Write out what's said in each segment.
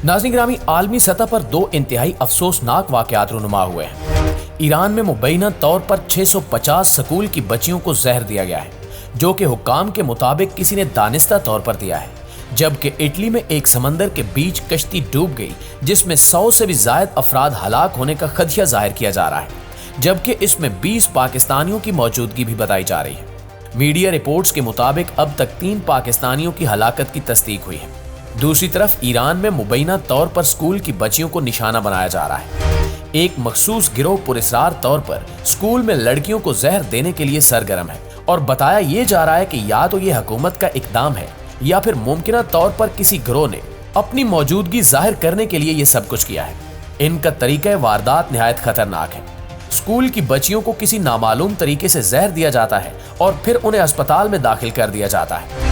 नाज़रीन गिरामी, आलमी सतह पर दो इंतहाई अफसोसनाक वाक़यात रूनुमा हुए हैं। ईरान में मुबैना तौर पर 650 स्कूल की बच्चियों को जहर दिया गया है, जो कि हुक्काम के मुताबिक किसी ने दानिस्ता तौर पर दिया है, जबकि इटली में एक समंदर के बीच कश्ती डूब गई जिसमें 100 से भी ज़ायद अफराद हलाक होने का खदशा जाहिर किया जा रहा है, जबकि इसमें 20 पाकिस्तानियों की मौजूदगी भी बताई जा रही है। मीडिया रिपोर्ट्स के मुताबिक अब तक 3 पाकिस्तानियों की हलाकत की तस्दीक हुई है। दूसरी तरफ ईरान में मुबैना तौर पर स्कूल की बच्चियों को निशाना बनाया जा रहा है। एक मखसूस गिरोह पुरस्रार तौर पर स्कूल में लड़कियों को जहर देने के लिए सरगर्म है और बताया ये जा रहा है कि या तो ये हुकूमत का इकदाम है या फिर मुमकिन तौर पर किसी गिरोह ने अपनी मौजूदगी जाहिर करने के लिए ये सब कुछ किया है। इनका तरीका वारदात निहायत खतरनाक है। स्कूल की बच्चियों को किसी नामालूम तरीके से जहर दिया जाता है और फिर उन्हें अस्पताल में दाखिल कर दिया जाता है।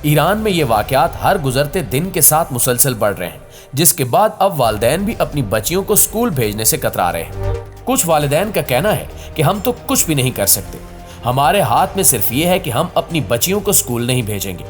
ईरान में ये वाकयात हर गुजरते दिन के साथ मुसलसल बढ़ रहे हैं, जिसके बाद अब वालिदैन भी अपनी बच्चियों को स्कूल भेजने से कतरा रहे हैं। कुछ वालिदैन का कहना है कि हम तो कुछ भी नहीं कर सकते, हमारे हाथ में सिर्फ ये है कि हम अपनी बच्चियों को स्कूल नहीं भेजेंगे।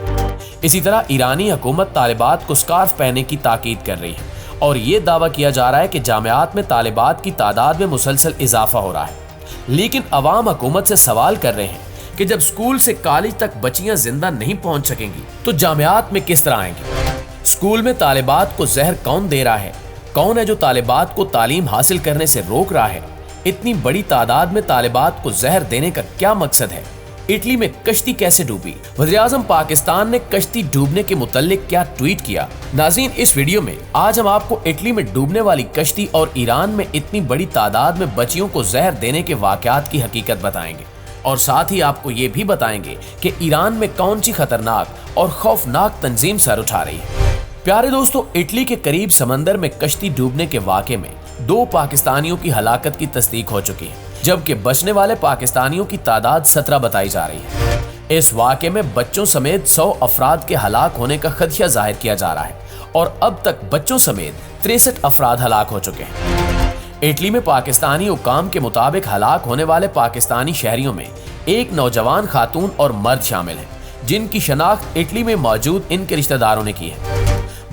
इसी तरह ईरानी हुकूमत तालिबात को स्कार्फ पहनने की ताकीद कर रही है और ये दावा किया जा रहा है कि जामियात में तालिबात की तादाद में मुसलसल इजाफा हो रहा है। लेकिन अवाम हुकूमत से सवाल कर रहे हैं कि जब स्कूल से कॉलेज तक बच्चियां जिंदा नहीं पहुंच सकेंगी तो जामियात में किस तरह आएंगी? स्कूल में तालिबात को जहर कौन दे रहा है? कौन है जो तालिबात को तालीम हासिल करने से रोक रहा है? इतनी बड़ी तादाद में तालिबात को जहर देने का क्या मकसद है? इटली में कश्ती कैसे डूबी? वज़ीर-ए-आज़म पाकिस्तान ने कश्ती डूबने के मुतल्लिक क्या ट्वीट किया? नाज़रीन, इस वीडियो में आज हम आपको इटली में डूबने वाली कश्ती और ईरान में इतनी बड़ी तादाद में बच्चियों को जहर देने के वाकयात की हकीकत बताएंगे और साथ ही आपको ये भी बताएंगे कि ईरान में कौन सी खतरनाक और खौफनाक तंजीम सर उठा रही है। प्यारे दोस्तों, इटली के करीब समंदर में कश्ती डूबने के वाक़े में 2 पाकिस्तानियों की हलाकत की तस्दीक हो चुकी है, जबकि बचने वाले पाकिस्तानियों की तादाद 17 बताई जा रही है। इस वाक़े में बच्चों समेत 100 अफराद के हलाक होने का खदशा जाहिर किया जा रहा है और अब तक बच्चों समेत 63 अफराद हलाक हो चुके हैं। इटली में पाकिस्तानी हुक्काम के मुताबिक हलाक होने वाले पाकिस्तानी शहरियों में एक नौजवान खातून और मर्द शामिल हैं, जिनकी शनाख्त इटली में मौजूद इनके रिश्तेदारों ने की है।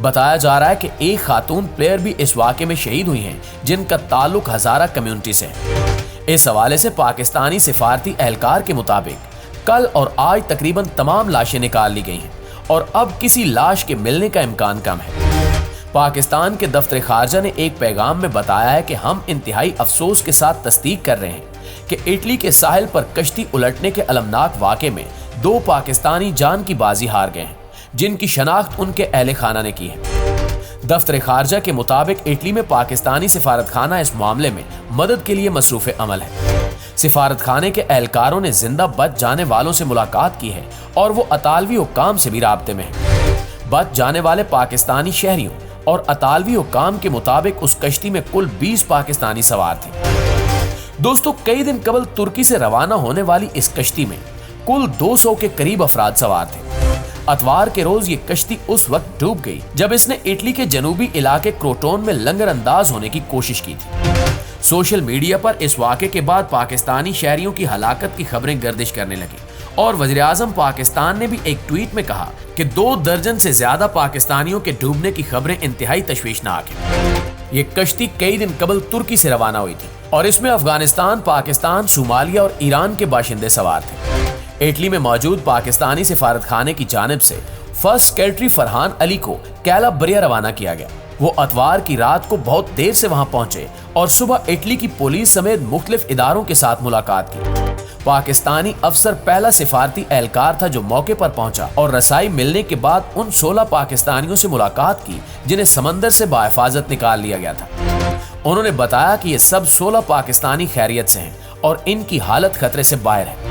बताया जा रहा है कि एक खातून प्लेयर भी इस वाक़े में शहीद हुई हैं, जिनका ताल्लुक हज़ारा कम्युनिटी से है। इस हवाले से पाकिस्तानी सिफारती एहलकार के मुताबिक कल और आज तकरीबन तमाम लाशें निकाल ली गई हैं और अब किसी लाश के मिलने का इम्कान कम है। पाकिस्तान के दफ्तर खारजा ने एक पैगाम में बताया है कि हम इंतहाई अफसोस के साथ तस्दीक कर रहे हैं कि इटली के साहिल पर कश्ती उलटने के अलमनाक वाक़े में 2 पाकिस्तानी जान की बाजी हार गए हैं, जिनकी शनाख्त उनके अहले खाना ने की है। दफ्तर खारजा के मुताबिक इटली में पाकिस्तानी सिफारत खाना इस मामले में मदद के लिए मसरूफ़ अमल है। सिफारत खाने के एहलकारों ने जिंदा बच जाने वालों से मुलाकात की है और वो अतालवी हुक्काम से भी राब्ते में है। बच जाने वाले पाकिस्तानी शहरियों और अतालवी हुक्काम के मुताबिक उस कश्ती में कुल 20 पाकिस्तानी सवार थे। दोस्तों, कई दिन कबल तुर्की से रवाना होने वाली इस कश्ती में कुल 200 के करीब अफराद सवार थे। अतवार के रोज ये कश्ती उस वक्त डूब गई जब इसने इटली के जनूबी इलाके क्रोटोन में लंगर अंदाज होने की कोशिश की थी। सोशल मीडिया पर इस वाक़े के बाद पाकिस्तानी शहरियों की हलाकत की खबरें गर्दिश करने लगी और वज़ीर-ए-आज़म पाकिस्तान ने भी एक ट्वीट में कहा कि 2 दर्जन से ज्यादा पाकिस्तानियों के डूबने की खबरें इंतहाई तशवीशनाक हैं। ये कश्ती कई दिन कबल तुर्की से रवाना हुई थी और इसमें अफगानिस्तान, पाकिस्तान, सोमालिया और ईरान के बाशिंदे सवार थे। इटली में मौजूद पाकिस्तानी सिफारत खाने की जानिब से फर्स्ट सेक्रेटरी फरहान अली को कैलाब्रिया रवाना किया गया। वो अतवार की रात को बहुत देर से वहां पहुंचे और सुबह इटली की पुलिस समेत मुख्तलिफ इदारों के साथ मुलाकात की। पाकिस्तानी अफसर पहला सिफारती एहलकार था जो मौके पर पहुंचा और रसाई मिलने के बाद उन 16 पाकिस्तानियों से मुलाकात की जिन्हें समंदर से बाहिफाजत निकाल लिया गया था। उन्होंने बताया कि ये सब 16 पाकिस्तानी खैरियत से हैं और इनकी हालत खतरे से बाहर है।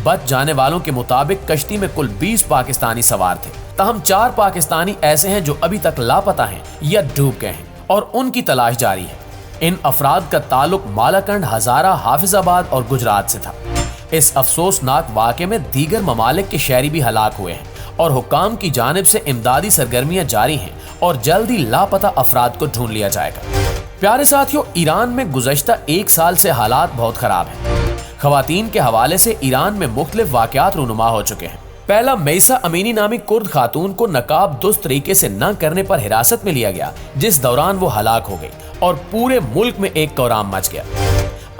बच जाने वालों के मुताबिक कश्ती में कुल 20 पाकिस्तानी सवार थे, तहम 4 पाकिस्तानी ऐसे हैं जो अभी तक लापता हैं या डूब गए हैं और उनकी तलाश जारी है। इन अफराद का ताल्लुक मालाकंड, हज़ारा, हाफिजाबाद और गुजरात से था। इस अफसोसनाक वाक़े में दीगर ममालिक के शहरी भी हलाक हुए हैं और हुक्काम की जानिब से इमदादी सरगर्मियां जारी हैं और जल्द ही लापता अफराद को ढूंढ लिया जाएगा। प्यारे साथियों, ईरान में गुज़श्ता 1 साल से हालात बहुत खराब हैं। ख़वातीन के हवाले से ईरान में मुख्तलिफ वाक़यात रूनुमा हो चुके हैं। पहला मेसा अमीनी नामी कुर्द खातून को नकाब दुरुस्त तरीके से न करने पर हिरासत में लिया गया, जिस दौरान वो हलाक हो गई और पूरे मुल्क में एक कोहराम मच गया।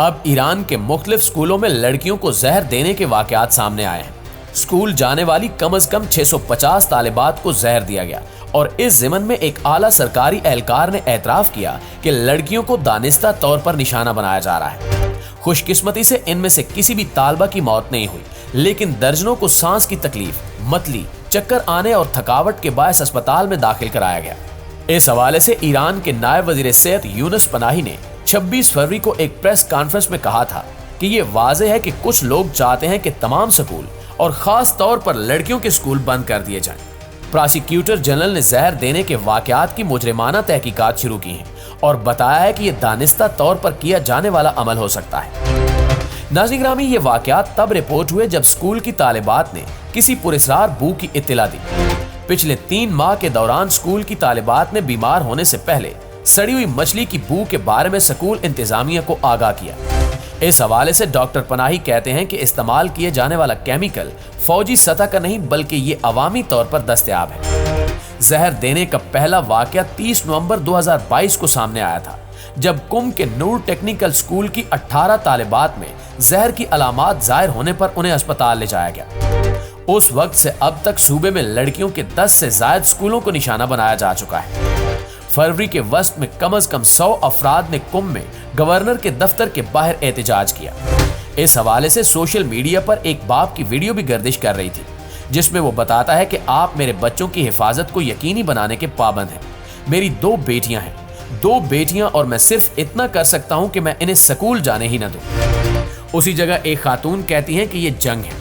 अब ईरान के मुख्तलिफ स्कूलों में लड़कियों को जहर देने के वाकयात सामने आए हैं। स्कूल जाने वाली कम अज कम 650 तालिबात को जहर दिया गया और इस ज़िमन में एक आला सरकारी एहलकार ने एतराफ़ किया कि लड़कियों को दानिस्ता तौर पर निशाना बनाया जा रहा है। खुशकिस्मती से इनमें से किसी भी तालबा की मौत नहीं हुई, लेकिन दर्जनों को सांस की तकलीफ, मतली, चक्कर आने और थकावट के बायस अस्पताल में दाखिल कराया गया। इस हवाले से ईरान के नायब वजीर सेहत यूनुस पनाही ने 26 फरवरी को एक प्रेस कॉन्फ्रेंस में कहा था कि ये वाज़ेह है कि कुछ लोग चाहते हैं कि तमाम स्कूल और खास तौर पर लड़कियों के स्कूल बंद कर दिए जाएं। प्रोसिक्यूटर जनरल ने जहर देने के वाकयात की मुजरिमाना तहकीकात शुरू की हैं और बताया है कि यह दानिस्ता तौर पर किया जाने वाला अमल हो सकता है। नाज़रीन ग्रामी, ये वाकयात तब रिपोर्ट हुए जब स्कूल की तालिबात ने किसी पुरस्रार बू की इत्तला दी। पिछले 3 माह के दौरान स्कूल की तालिबात ने बीमार होने से पहले सड़ी हुई मछली की बू के बारे में स्कूल इंतजामिया को आगाह किया। इस हवाले से डॉक्टर पनाही कहते हैं कि इस्तेमाल किए जाने वाला केमिकल फौजी सतह का नहीं बल्कि ये अवामी तौर पर दस्तयाब है। जहर देने का पहला वाकया 30 नवंबर 2022 को सामने आया था, जब कुम के नूर टेक्निकल स्कूल की 18 तालिबात में जहर की अलामात जाहिर होने पर उन्हें अस्पताल ले जाया गया। उस वक्त से अब तक सूबे में लड़कियों के 10 से ज्यादा स्कूलों को निशाना बनाया जा चुका है। फरवरी के वस्त में कम से कम 100 अफराद ने कुम में गवर्नर के दफ्तर के बाहर एहतजाज किया। इस हवाले से सोशल मीडिया पर एक बाप की वीडियो भी गर्दिश कर रही थी, जिसमें वो बताता है कि आप मेरे बच्चों की हिफाजत को यकीनी बनाने के पाबंद हैं। मेरी 2 बेटियां हैं, 2 बेटियां, और मैं सिर्फ इतना कर सकता हूं कि मैं इन्हें स्कूल जाने ही न दूं। उसी जगह एक खातून कहती हैं कि ये जंग है।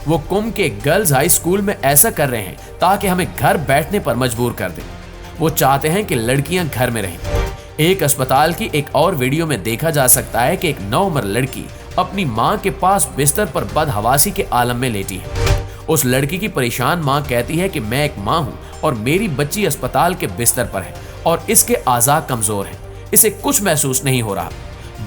वो कुम के गर्ल्स हाई स्कूल में ऐसा कर रहे हैं ताकि हमें घर बैठने पर मजबूर कर दें। वो चाहते हैं कि लड़कियां घर में रहें। एक अस्पताल की एक और वीडियो में देखा जा सकता है कि एक 9 उम्र लड़की अपनी मां के पास बिस्तर पर बदहवासी के आलम में लेटी है। उस लड़की की परेशान मां कहती है कि मैं एक मां हूं और मेरी बच्ची अस्पताल के बिस्तर पर है और इसके आज़ा कमजोर हैं, इसे कुछ महसूस नहीं हो रहा।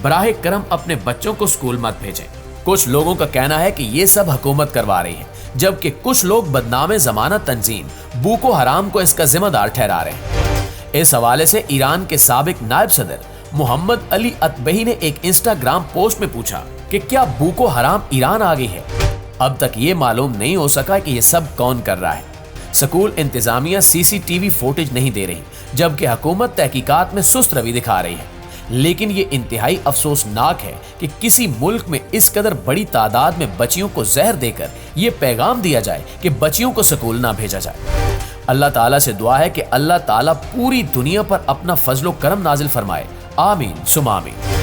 बराहे करम अपने बच्चों को स्कूल मत भेजें। कुछ लोगों का कहना है कि ये सब हुकूमत करवा रही है, जबकि कुछ लोग बदनामे जमानत तंजीम बोको हराम को इसका जिम्मेदार ठहरा रहे हैं। इस हवाले से ईरान के साबिक नायब सदर मोहम्मद अली अतबही ने एक इंस्टाग्राम पोस्ट में पूछा कि क्या बोको हराम ईरान आ गई है। अब तक ये मालूम नहीं हो सका कि ये सब कौन कर रहा है। स्कूल इंतजामिया CCTV फुटेज नहीं दे रही, जबकि हुकूमत तहकीकात में सुस्त रवि दिखा रही है। लेकिन ये इंतहाई अफसोसनाक है कि किसी मुल्क में इस कदर बड़ी तादाद में बच्चियों को जहर देकर ये पैगाम दिया जाए कि बच्चियों को स्कूल ना भेजा जाए। अल्लाह ताला से दुआ है कि अल्लाह ताला पूरी दुनिया पर अपना फजलो करम नाजिल फरमाए। आमीन सुमा आमीन।